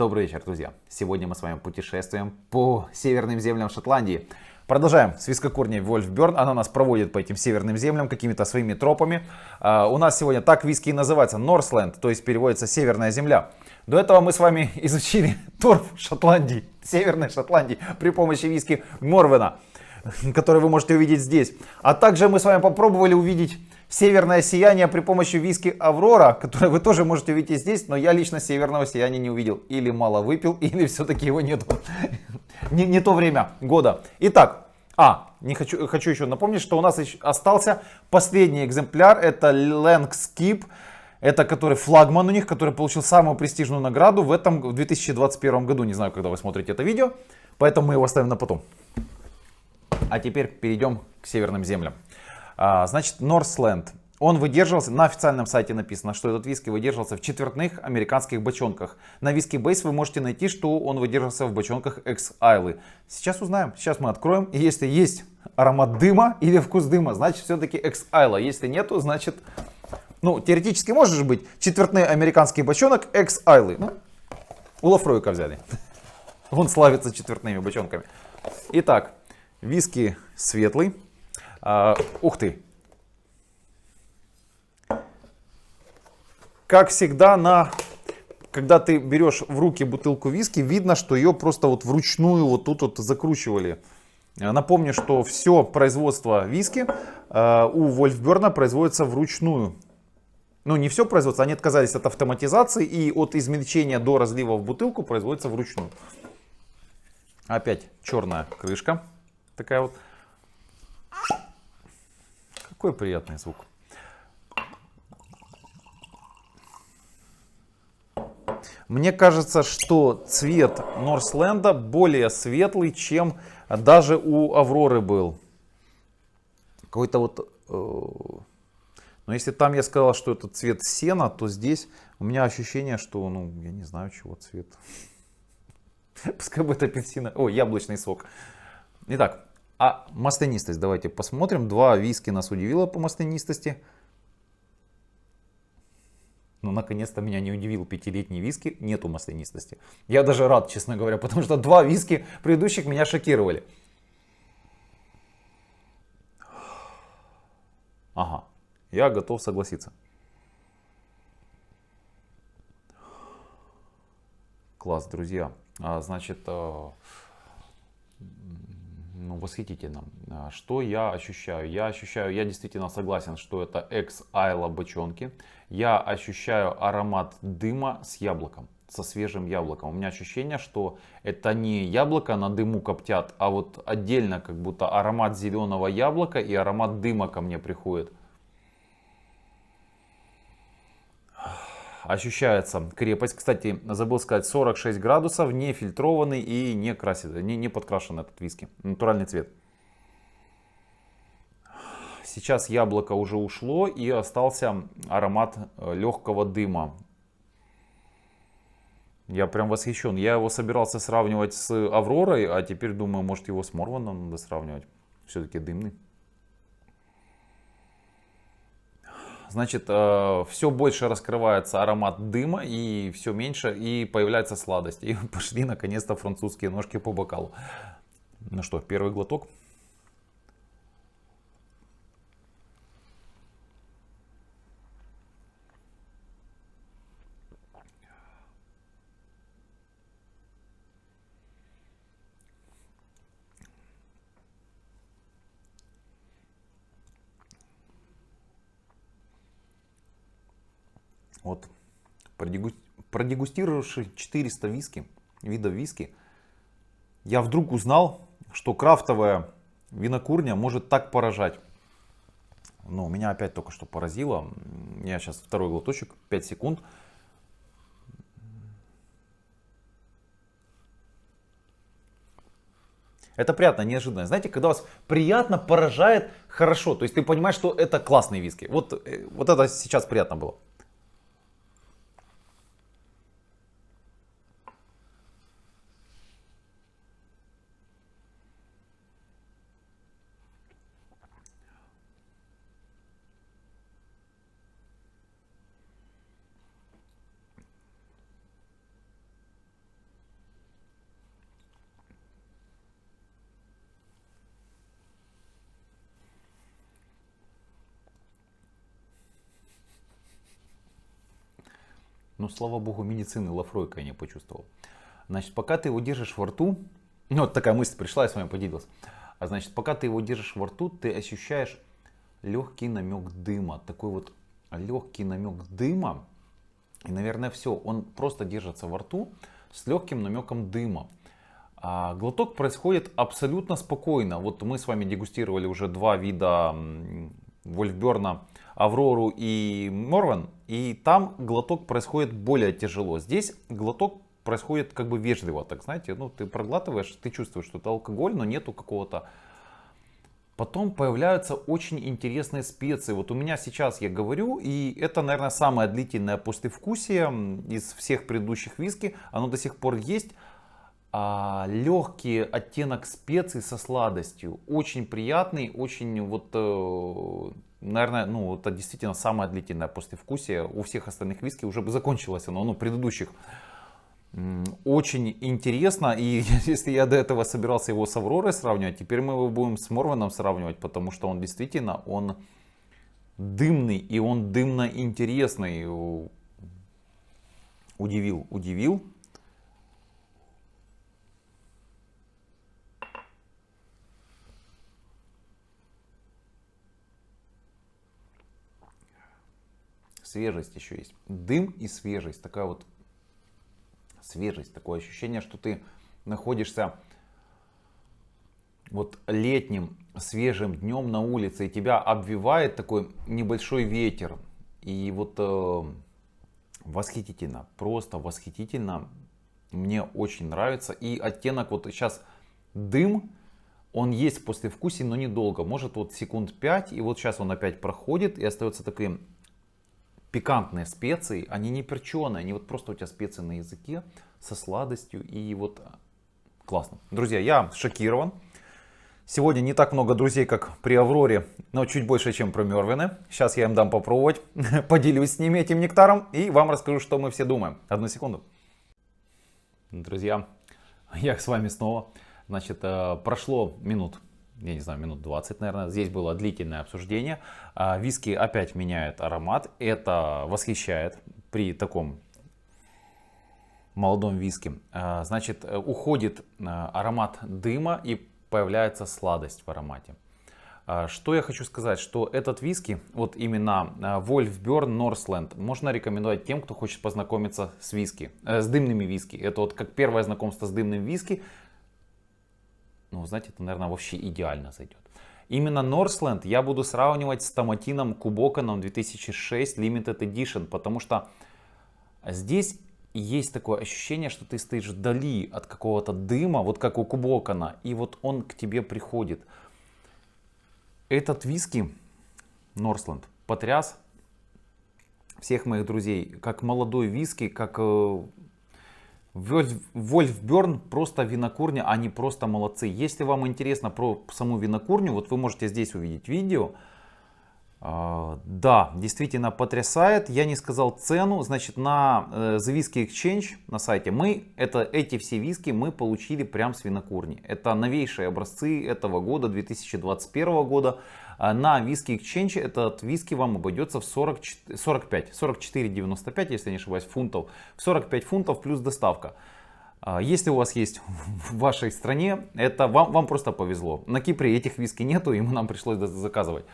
Добрый вечер, друзья. Сегодня мы с вами путешествуем по северным землям Шотландии. Продолжаем с вискокурней Вольфберн. Она нас проводит по этим северным землям какими-то своими тропами. У нас сегодня так виски и называется Northland, то есть переводится северная земля. До этого мы с вами изучили торф Шотландии, северной Шотландии, при помощи виски Морвена, который вы можете увидеть здесь. А также мы с вами попробовали увидеть северное сияние при помощи виски Аврора, которое вы тоже можете увидеть здесь, но я лично северного сияния не увидел. Или мало выпил, или все-таки его нету. Не то время года. Итак, хочу еще напомнить, что у нас остался последний экземпляр. Это Langskip. Это который флагман у них, который получил самую престижную награду в 2021 году. Не знаю, когда вы смотрите это видео, поэтому мы его оставим на потом. А теперь перейдем к северным землям. Значит, Northland. Он выдерживался, на официальном сайте написано, что этот виски выдерживался в четвертных американских бочонках. На Whisky Base вы можете найти, что он выдерживался в бочонках X-Isle. Сейчас узнаем, сейчас мы откроем. И если есть аромат дыма или вкус дыма, значит все-таки X-Isle. Если нету, значит, теоретически может же быть четвертный американский бочонок X-Isle. У Лафроика взяли. Он славится четвертными бочонками. Итак, виски светлый. Ух ты! Как всегда, когда ты берешь в руки бутылку виски, видно, что ее просто вот вручную вот тут вот закручивали. Напомню, что все производство виски у Вольфберна производится вручную. Не все производство, они отказались от автоматизации и от измельчения до разлива в бутылку производится вручную. Опять черная крышка. Такая вот. Какой приятный звук. Мне кажется, что цвет Northland более светлый, чем даже у Авроры был. Какой-то вот... Но если там я сказал, что это цвет сена, то здесь у меня ощущение, что, я не знаю, чего цвет. Пускай будет яблочный сок. Итак, маслянистость давайте посмотрим. Два виски нас удивило по маслянистости. Наконец-то меня не удивил 5-летний виски, нету маслянистости. Я даже рад, честно говоря, потому что два виски предыдущих меня шокировали. Ага, я готов согласиться. Класс, друзья. Значит, восхитительно. Что я ощущаю? Я действительно согласен, что это X-Isle бочонки. Я ощущаю аромат дыма с яблоком, со свежим яблоком. У меня ощущение, что это не яблоко на дыму коптят, а вот отдельно как будто аромат зеленого яблока и аромат дыма ко мне приходит. Ощущается крепость. Кстати, забыл сказать, 46 градусов, не фильтрованный и не подкрашен этот виски. Натуральный цвет. Сейчас яблоко уже ушло и остался аромат легкого дыма. Я прям восхищен. Я его собирался сравнивать с Авророй, а теперь думаю, может его с Морвеном надо сравнивать. Все-таки дымный. Значит, все больше раскрывается аромат дыма и все меньше, и появляется сладость. И пошли наконец-то французские ножки по бокалу. Ну что, первый глоток. Вот, продегустировавши 400 видов виски, я вдруг узнал, что крафтовая винокурня может так поражать. Меня опять только что поразило. Я сейчас второй глоточек, 5 секунд. Это приятно, неожиданно. Знаете, когда вас приятно поражает хорошо, то есть ты понимаешь, что это классный виски. Вот это сейчас приятно было. Ну, слава богу, медицины Лафройка я не почувствовал. Значит, пока ты его держишь во рту, ну, вот такая мысль пришла, я с вами поделился. А значит, пока ты его держишь во рту, ты ощущаешь легкий намек дыма. Такой вот легкий намек дыма. И, наверное, все. Он просто держится во рту с легким намеком дыма. А глоток происходит абсолютно спокойно. Вот мы с вами дегустировали уже два вида Вольфберна, Аврору и Морвен. И там глоток происходит более тяжело. Здесь глоток происходит как бы вежливо, так знаете. Ну, ты проглатываешь, ты чувствуешь, что это алкоголь, но нету какого-то... Потом появляются очень интересные специи. Вот у меня сейчас я говорю, и это, наверное, самое длительное послевкусие из всех предыдущих виски. Оно до сих пор есть. Легкий оттенок специй со сладостью. Очень приятный, очень вот, наверное, ну это действительно самое длительное послевкусие. У всех остальных виски уже бы закончилось оно, ну предыдущих. Очень интересно, и если я до этого собирался его с Авророй сравнивать, теперь мы его будем с Морвеном сравнивать, потому что он действительно, он дымный, и он дымно интересный. Удивил. Свежесть еще есть. Дым и свежесть. Такая вот свежесть. Такое ощущение, что ты находишься вот летним свежим днем на улице. И тебя обвивает такой небольшой ветер. И вот восхитительно. Просто восхитительно. Мне очень нравится. И оттенок вот сейчас дым. Он есть в послевкусии, но недолго. Может вот секунд 5. И вот сейчас он опять проходит. И остается таким... Пикантные специи, они не перченые, они вот просто у тебя специи на языке со сладостью и вот классно. Друзья, я шокирован. Сегодня не так много друзей, как при Авроре, но чуть больше, чем про Морвены. Сейчас я им дам попробовать, поделюсь с ними этим нектаром и вам расскажу, что мы все думаем. Одну секунду. Друзья, я с вами снова. Значит, прошло минут 20, наверное. Здесь было длительное обсуждение. Виски опять меняет аромат. Это восхищает при таком молодом виске. Значит, уходит аромат дыма и появляется сладость в аромате. Что я хочу сказать, что этот виски, вот именно Wolfbjörn Northland, можно рекомендовать тем, кто хочет познакомиться с виски, с дымными виски. Это вот как первое знакомство с дымным виски. Ну, знаете, это, наверное, вообще идеально зайдет. Именно Northland я буду сравнивать с Томатином Кубоканом 2006 Limited Edition, потому что здесь есть такое ощущение, что ты стоишь вдали от какого-то дыма, вот как у Кубокана, и вот он к тебе приходит. Этот виски Northland потряс всех моих друзей, как молодой виски, как... Wolfbjörn просто винокурня, они просто молодцы. Если вам интересно про саму винокурню, вот вы можете здесь увидеть видео. Да, действительно потрясает. Я не сказал цену. Значит, на The Whisky Exchange на сайте эти все виски мы получили прям с винокурни. Это новейшие образцы этого года, 2021 года. На Whisky Exchange этот виски вам обойдется в 44,95, если не ошибаюсь, фунтов. В 45 фунтов плюс доставка. Если у вас есть в вашей стране, это вам просто повезло. На Кипре этих виски нету, и нам пришлось заказывать.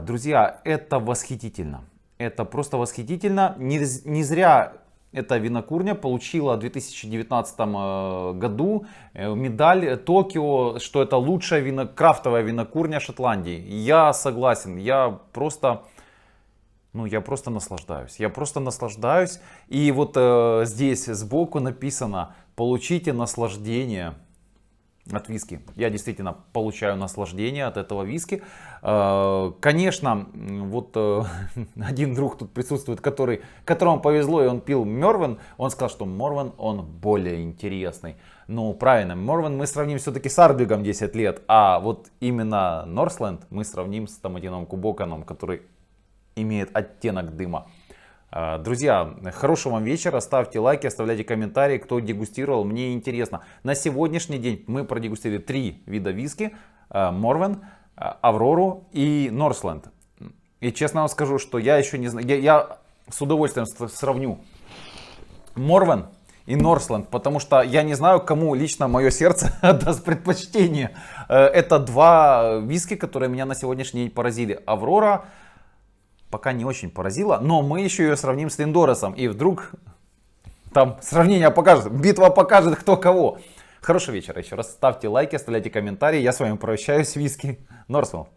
Друзья, это восхитительно. Это просто восхитительно. Не зря эта винокурня получила в 2019 году медаль Токио, что это лучшая крафтовая винокурня Шотландии. Я согласен, я просто наслаждаюсь. Я просто наслаждаюсь. И вот здесь сбоку написано: получите наслаждение от виски. Я действительно получаю наслаждение от этого виски. Конечно, вот один друг тут присутствует, которому повезло, и он пил Морвен. Он сказал, что Морвен, он более интересный. Ну, правильно, Морвен мы сравним все-таки с Ардбегом 10 лет. А вот именно Northland мы сравним с Томатином Кубоканом, который имеет оттенок дыма. Друзья, хорошего вам вечера, ставьте лайки, оставляйте комментарии, кто дегустировал, мне интересно. На сегодняшний день мы продегустировали 3 вида виски: Морвен, Аврору и Northland. И честно вам скажу, что я еще не знаю, я с удовольствием сравню Морвен и Норсленд, потому что я не знаю, кому лично мое сердце отдаст предпочтение. Это два виски, которые меня на сегодняшний день поразили. Аврора пока не очень поразила, но мы еще ее сравним с Линдоресом, и вдруг там сравнение покажет, битва покажет, кто кого. Хорошего вечера еще раз, ставьте лайки, оставляйте комментарии, я с вами прощаюсь, виски Норсленд.